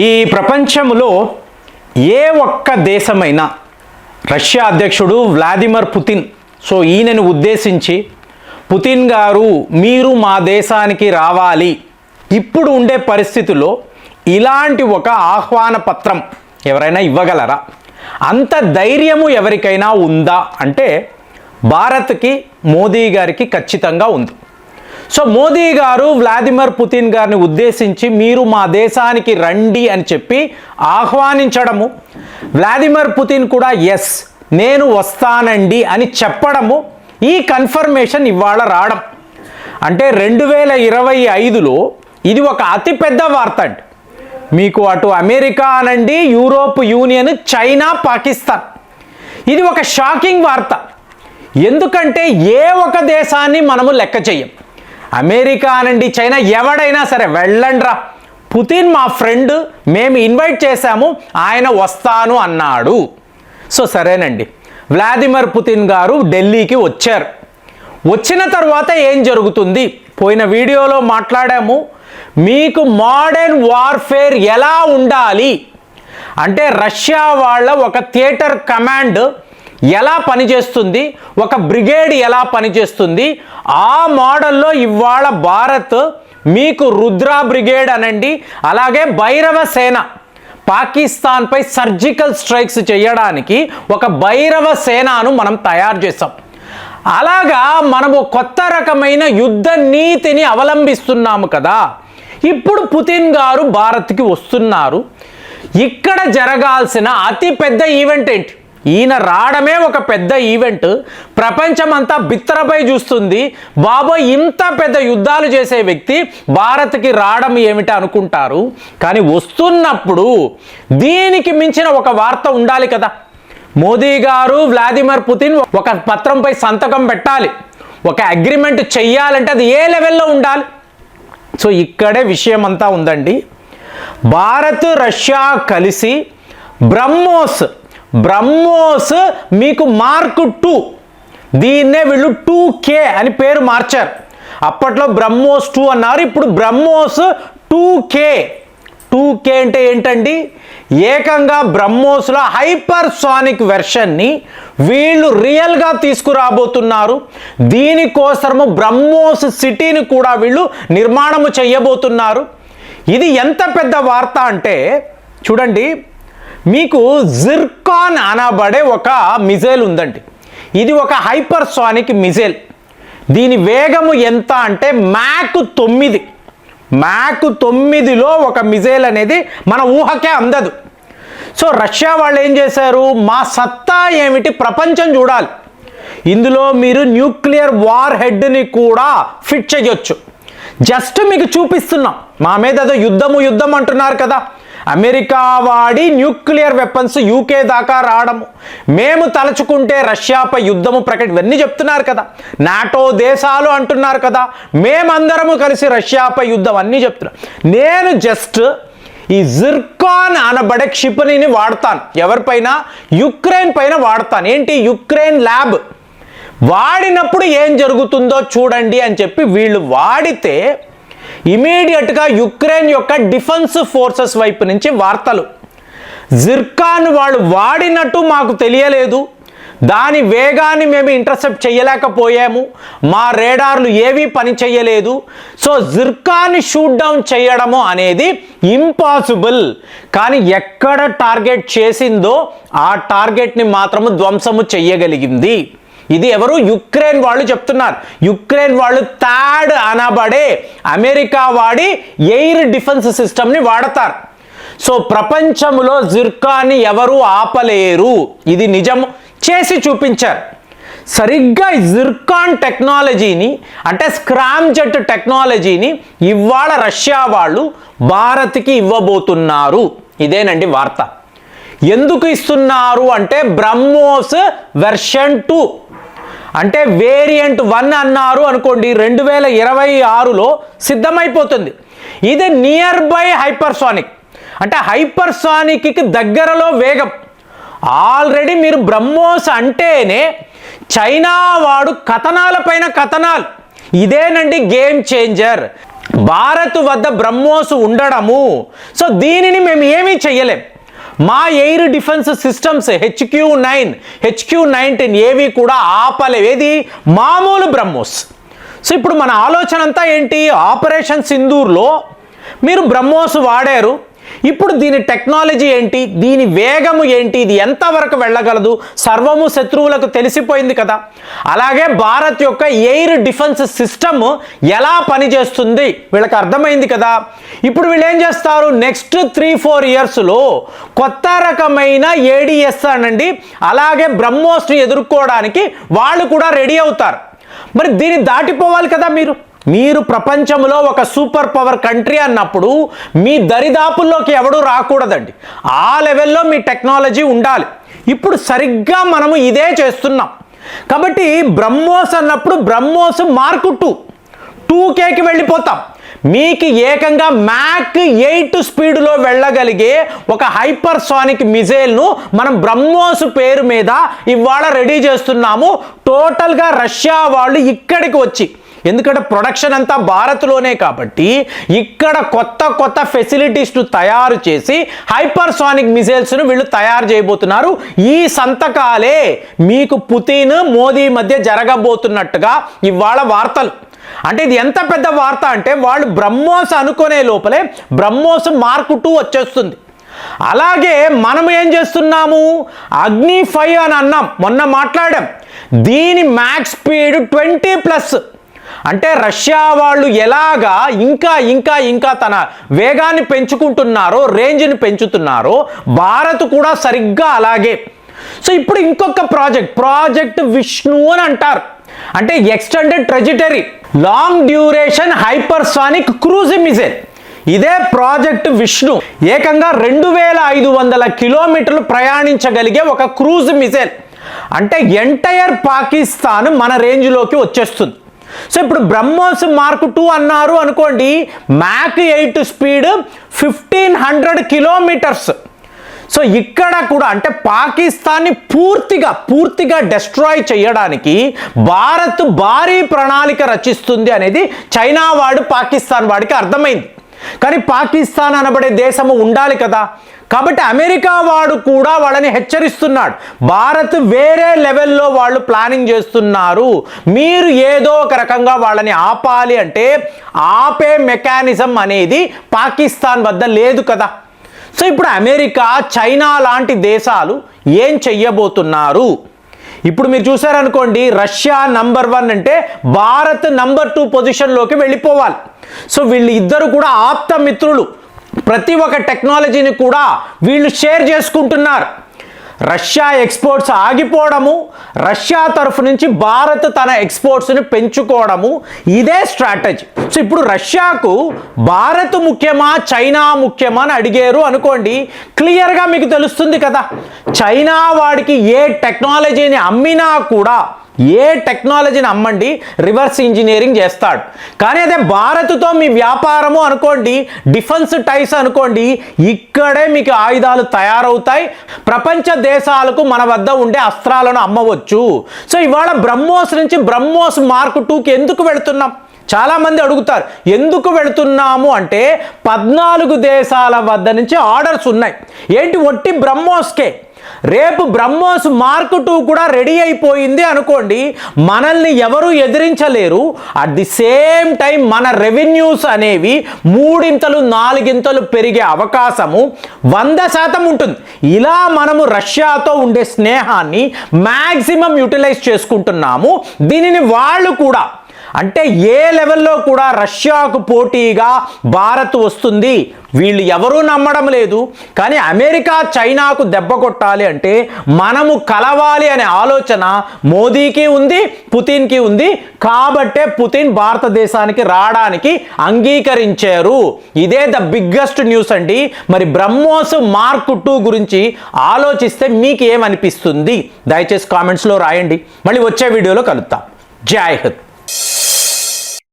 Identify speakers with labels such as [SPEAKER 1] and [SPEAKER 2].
[SPEAKER 1] ఈ ప్రపంచంలో ఏ ఒక్క దేశమైనా రష్యా అధ్యక్షుడు వ్లాదిమిర్ పుతిన్ ఈయనను ఉద్దేశించి పుతిన్ గారు మీరు మా దేశానికి రావాలి ఇప్పుడు ఉండే పరిస్థితుల్లో ఇలాంటి ఒక ఆహ్వాన పత్రం ఎవరైనా ఇవ్వగలరా? అంత ధైర్యము ఎవరికైనా ఉందా అంటే భారత్కి మోదీ గారికి ఖచ్చితంగా ఉంది. మోదీ గారు వ్లాదిమిర్ పుతిన్ గారిని ఉద్దేశించి మీరు మా దేశానికి రండి అని చెప్పి ఆహ్వానించడము, వ్లాదిమిర్ పుతిన్ కూడా ఎస్ నేను వస్తానండి అని చెప్పడము, ఈ కన్ఫర్మేషన్ ఇవాళ రావడం అంటే 2025లో ఇది ఒక అతిపెద్ద వార్త అండి. మీకు అటు అమెరికా అనండి, యూరోప్ యూనియన్, చైనా, పాకిస్తాన్, ఇది ఒక షాకింగ్ వార్త. ఎందుకంటే ఏ ఒక దేశాన్ని మనము లెక్క చెయ్యం. అమెరికా అనండి, చైనా, ఎవడైనా సరే వెళ్ళండ్రా, పుతిన్ మా ఫ్రెండ్, మేము ఇన్వైట్ చేశాము, ఆయన వస్తాను అన్నాడు. సరేనండి, వ్లాదిమిర్ పుతిన్ గారు ఢిల్లీకి వచ్చారు. వచ్చిన తర్వాత ఏం జరుగుతుంది? పోయిన వీడియోలో మాట్లాడాము. మీకు మోడర్న్ వార్ఫేర్ ఎలా ఉండాలి అంటే రష్యా వాళ్ళ ఒక థియేటర్ కమాండ్ ఎలా పనిచేస్తుంది, ఒక బ్రిగేడ్ ఎలా పనిచేస్తుంది, ఆ మోడల్లో ఇవాళ భారత్ మీకు రుద్ర బ్రిగేడ్ అనండి, అలాగే భైరవ సేన, పాకిస్తాన్పై సర్జికల్ స్ట్రైక్స్ చేయడానికి ఒక భైరవ సేనను మనం తయారు చేసాం. అలాగా మనము కొత్త రకమైన యుద్ధ నీతిని అవలంబిస్తున్నాము కదా. ఇప్పుడు పుతిన్ గారు భారత్కి వస్తున్నారు. ఇక్కడ జరగాల్సిన అతి పెద్ద ఈవెంట్ ఏంటి? ఈయన రావడమే ఒక పెద్ద ఈవెంట్. ప్రపంచమంతా బిత్తరపై చూస్తుంది. బాబోయ్, ఇంత పెద్ద యుద్ధాలు చేసే వ్యక్తి భారత్కి రావడం ఏమిటి అనుకుంటారు. కానీ వస్తున్నప్పుడు దీనికి మించిన ఒక వార్త ఉండాలి కదా. మోదీ గారు వ్లాదిమిర్ పుతిన్ ఒక పత్రంపై సంతకం పెట్టాలి, ఒక అగ్రిమెంట్ చెయ్యాలంటే అది ఏ లెవెల్లో ఉండాలి? ఇక్కడే విషయం అంతా ఉందండి. భారత్ రష్యా కలిసి బ్రహ్మోస్ మీకు మార్క్ 2, దీన్నే వీళ్ళు 2K అని పేరు మార్చారు. అప్పట్లో బ్రహ్మోస్ 2 అన్నారు, ఇప్పుడు బ్రహ్మోస్ 2K. 2K అంటే ఏంటండి? ఏకంగా బ్రహ్మోస్లో హైపర్సానిక్ వెర్షన్ని వీళ్ళు రియల్గా తీసుకురాబోతున్నారు. దీనికోసము బ్రహ్మోస్ సిటీని కూడా వీళ్ళు నిర్మాణము చేయబోతున్నారు. ఇది ఎంత పెద్ద వార్త అంటే చూడండి, మీకు జిర్కాన్ అనబడే ఒక మిజైల్ ఉందండి. ఇది ఒక హైపర్సానిక్ మిజైల్. దీని వేగము ఎంత అంటే మ్యాక్ 9లో ఒక మిజైల్ అనేది మన ఊహకే అందదు. రష్యా వాళ్ళు ఏం చేశారు? మా సత్తా ఏమిటి ప్రపంచం చూడాలి. ఇందులో మీరు న్యూక్లియర్ వార్ హెడ్ని కూడా ఫిట్ చేయొచ్చు. జస్ట్ మీకు చూపిస్తున్నాం. మా మీద ఏదో యుద్ధం అంటున్నారు కదా. అమెరికా వాడి న్యూక్లియర్ వెపన్స్ యూకే దాకా రావడము, మేము తలుచుకుంటే రష్యాపై యుద్ధము ఇవన్నీ చెప్తున్నారు కదా. నాటో దేశాలు అంటున్నారు కదా, మేమందరము కలిసి రష్యాపై యుద్ధం అన్నీ చెప్తున్నారు. నేను జస్ట్ ఈ జిర్కాన్ అనబడే క్షిపణిని వాడతాను. ఎవరిపైన? యుక్రెయిన్ పైన వాడతాను. ఏంటి? యుక్రెయిన్ ల్యాబ్ వాడినప్పుడు ఏం జరుగుతుందో చూడండి అని చెప్పి వీళ్ళు వాడితే ఇమీడియట్గా యుక్రెయిన్ యొక్క డిఫెన్స్ ఫోర్సెస్ వైపు నుంచి వార్తలు, జిర్కాన్ వాళ్ళు వాడినట్టు మాకు తెలియలేదు, దాని వేగాన్ని మేము ఇంటర్సెప్ట్ చేయలేకపోయాము, మా రేడార్లు ఏవీ పని చేయలేదు. జిర్కాన్ని షూట్ డౌన్ చేయడము అనేది ఇంపాసిబుల్. కానీ ఎక్కడ టార్గెట్ చేసిందో ఆ టార్గెట్ని మాత్రము ధ్వంసము చెయ్యగలిగింది. ఇది ఎవరు? యుక్రెయిన్ వాళ్ళు చెప్తున్నారు. యుక్రెయిన్ వాళ్ళు థాడ్ అనబడే అమెరికా వాడి ఎయిర్ డిఫెన్స్ సిస్టమ్ని వాడతారు. ప్రపంచంలో జిర్కాన్ని ఎవరు ఆపలేరు. ఇది నిజం చేసి చూపించారు. సరిగ్గా జిర్కాన్ టెక్నాలజీని అంటే స్క్రామ్జెట్ టెక్నాలజీని ఇవాళ రష్యా వాళ్ళు భారత్కి ఇవ్వబోతున్నారు. ఇదేనండి వార్త. ఎందుకు ఇస్తున్నారు అంటే బ్రహ్మోస్ వెర్షన్ 2 అంటే వేరియంట్ 1 అన్నారు అనుకోండి, 2026లో సిద్ధమైపోతుంది. ఇది నియర్ బై హైపర్సానిక్ అంటే హైపర్సానిక్కి దగ్గరలో వేగం. ఆల్రెడీ మీరు బ్రహ్మోస్ అంటేనే చైనా వాడు కథనాలపైన కథనాలు. ఇదేనండి గేమ్ చేంజర్. భారత్ వద్ద బ్రహ్మోస్ ఉండడము, సో దీనిని మేము ఏమీ చెయ్యలేం. మా ఎయిర్ డిఫెన్స్ సిస్టమ్స్ HQ-19 ఏవి కూడా ఆపలేవు. ఏది మామూలు బ్రహ్మోస్. సో ఇప్పుడు మన ఆలోచన అంతా ఏంటి, ఆపరేషన్ సింధూర్లో మీరు బ్రహ్మోస్ వాడారు, ఇప్పుడు దీని టెక్నాలజీ ఏంటి, దీని వేగము ఏంటి, ఇది ఎంతవరకు వెళ్ళగలదు, సర్వము శత్రువులకు తెలిసిపోయింది కదా. అలాగే భారత్ యొక్క ఎయిర్ డిఫెన్స్ సిస్టమ్ ఎలా పనిచేస్తుంది వీళ్ళకి అర్థమైంది కదా. ఇప్పుడు వీళ్ళు ఏం చేస్తారు, నెక్స్ట్ 3-4 ఇయర్స్లో కొత్త రకమైన ADS అనండి, అలాగే బ్రహ్మోస్ని ఎదుర్కోవడానికి వాళ్ళు కూడా రెడీ అవుతారు. మరి దీన్ని దాటిపోవాలి కదా. మీరు ప్రపంచంలో ఒక సూపర్ పవర్ కంట్రీ అన్నప్పుడు మీ దరిదాపుల్లోకి ఎవడూ రాకూడదండి. ఆ లెవెల్లో మీ టెక్నాలజీ ఉండాలి. ఇప్పుడు సరిగ్గా మనము ఇదే చేస్తున్నాం. కాబట్టి బ్రహ్మోస్ అన్నప్పుడు బ్రహ్మోస్ మార్క్ 2Kకి వెళ్ళిపోతాం. మీకు ఏకంగా మ్యాక్ 8 స్పీడ్లో వెళ్ళగలిగే ఒక హైపర్సానిక్ మిజైల్ను మనం బ్రహ్మోస్ పేరు మీద ఇవాళ రెడీ చేస్తున్నాము. టోటల్గా రష్యా వాళ్ళు ఇక్కడికి వచ్చి, ఎందుకంటే ప్రొడక్షన్ అంతా భారత్లోనే కాబట్టి ఇక్కడ కొత్త ఫెసిలిటీస్ను తయారు చేసి హైపర్సానిక్ మిజైల్స్ను వీళ్ళు తయారు చేయబోతున్నారు. ఈ సంతకాలే మీకు పుతిన్ మోదీ మధ్య జరగబోతున్నట్టుగా ఇవాళ వార్తలు. అంటే ఇది ఎంత పెద్ద వార్త అంటే వాళ్ళు బ్రహ్మోస్ అనుకునే లోపలే బ్రహ్మోస్ మార్క్ 2 వచ్చేస్తుంది. అలాగే మనం ఏం చేస్తున్నాము, అగ్ని 5 అని అన్నాం, మొన్న మాట్లాడాం. దీని మ్యాక్స్ స్పీడ్ 20+. అంటే రష్యా వాళ్ళు ఎలాగా ఇంకా తన వేగాన్ని పెంచుకుంటున్నారో, రేంజ్ని పెంచుతున్నారో, భారత్ కూడా సరిగ్గా అలాగే. సో ఇప్పుడు ఇంకొక ప్రాజెక్ట్ విష్ణు అని అంటారు. అంటే extended trajectory long duration hypersonic cruise missile. ఇదే ప్రాజెక్ట్ విష్ణు ఏకంగా 2500 కిలోమీటర్లు ప్రయాణించగలిగే ఒక క్రూజ్ మిజైల్. అంటే ఎంటైర్ పాకిస్తాన్ మన రేంజ్లోకి వచ్చేస్తుంది. సో ఇప్పుడు బ్రహ్మోస్ మార్క్ 2 అన్నారు అనుకోండి, మ్యాక్ 8 స్పీడ్ 1500 కిలోమీటర్స్. సో ఇక్కడ కూడా అంటే పాకిస్తాన్ని పూర్తిగా డెస్ట్రాయ్ చేయడానికి భారత్ భారీ ప్రణాళిక రచిస్తుంది అనేది చైనా వాడు పాకిస్తాన్ వాడికి అర్థమైంది. కానీ పాకిస్తాన్ అనబడే దేశము ఉండాలి కదా. కాబట్టి అమెరికా వాడు కూడా వాళ్ళని హెచ్చరిస్తున్నాడు, భారత్ వేరే లెవెల్లో వాళ్ళు ప్లానింగ్ చేస్తున్నారు, మీరు ఏదో ఒక రకంగా వాళ్ళని ఆపాలి అంటే ఆపే మెకానిజం అనేది పాకిస్తాన్ వద్ద లేదు కదా. సో ఇప్పుడు అమెరికా, చైనా లాంటి దేశాలు ఏం చెయ్యబోతున్నారు? ఇప్పుడు మీరు చూసారనుకోండి, రష్యా నంబర్ 1 అంటే భారత్ నంబర్ 2 పొజిషన్లోకి వెళ్ళిపోవాలి. సో వీళ్ళు ఇద్దరు కూడా ఆప్త మిత్రులు. ప్రతి ఒక్క టెక్నాలజీని కూడా వీళ్ళు షేర్ చేసుకుంటున్నారు. రష్యా ఎక్స్పోర్ట్స్ ఆగిపోవడము, రష్యా తరఫు నుంచి భారత్ తన ఎక్స్పోర్ట్స్ని పెంచుకోవడము, ఇదే స్ట్రాటజీ. సో ఇప్పుడు రష్యాకు భారత్ ముఖ్యమా, చైనా ముఖ్యమా అని అడిగారు అనుకోండి, క్లియర్గా మీకు తెలుస్తుంది కదా. చైనా వాడికి ఏ టెక్నాలజీని అమ్మినా కూడా, ఏ టెక్నాలజీని అమ్మండి, రివర్స్ ఇంజనీరింగ్ చేస్తాడు. కానీ అదే భారత్తో మీ వ్యాపారము అనుకోండి, డిఫెన్స్ టైస్ అనుకోండి, ఇక్కడే మీకు ఆయుధాలు తయారవుతాయి, ప్రపంచ దేశాలకు మన వద్ద ఉండే అస్త్రాలను అమ్మవచ్చు. సో ఇవాళ బ్రహ్మోస్ నుంచి బ్రహ్మోస్ మార్క్ 2కి ఎందుకు వెళుతున్నాం? చాలామంది అడుగుతారు, ఎందుకు వెళుతున్నాము అంటే 14 దేశాల వద్ద నుంచి ఆర్డర్స్ ఉన్నాయి. ఏంటి, ఒట్టి బ్రహ్మోస్కే. రేపు బ్రహ్మోస్ మార్క్ 2 కూడా రెడీ అయిపోయింది అనుకోండి, మనల్ని ఎవరు ఎదిరించలేరు. అట్ ది సేమ్ టైం మన రెవెన్యూస్ అనేవి 3-4 పెరిగే అవకాశము 100% ఉంటుంది. ఇలా మనము రష్యాతో ఉండే స్నేహాన్ని మ్యాక్సిమం యూటిలైజ్ చేసుకుంటున్నాము. దీనిని వాళ్ళు కూడా అంటే ఏ లెవెల్లో కూడా రష్యాకు పోటీగా భారత్ వస్తుంది వీళ్ళు ఎవరూ నమ్మడం లేదు. కానీ అమెరికా చైనాకు దెబ్బ కొట్టాలి అంటే మనము కలవాలి అనే ఆలోచన మోదీకి ఉంది, పుతిన్కి ఉంది. కాబట్టే పుతిన్ భారతదేశానికి రావడానికి అంగీకరించారు. ఇదే ద బిగ్గెస్ట్ న్యూస్ అండి. మరి బ్రహ్మోస్ మార్క్ 2 గురించి ఆలోచిస్తే మీకు ఏమనిపిస్తుంది? దయచేసి కామెంట్స్లో రాయండి. మళ్ళీ వచ్చే వీడియోలో కలుద్దాం. జై హింద్.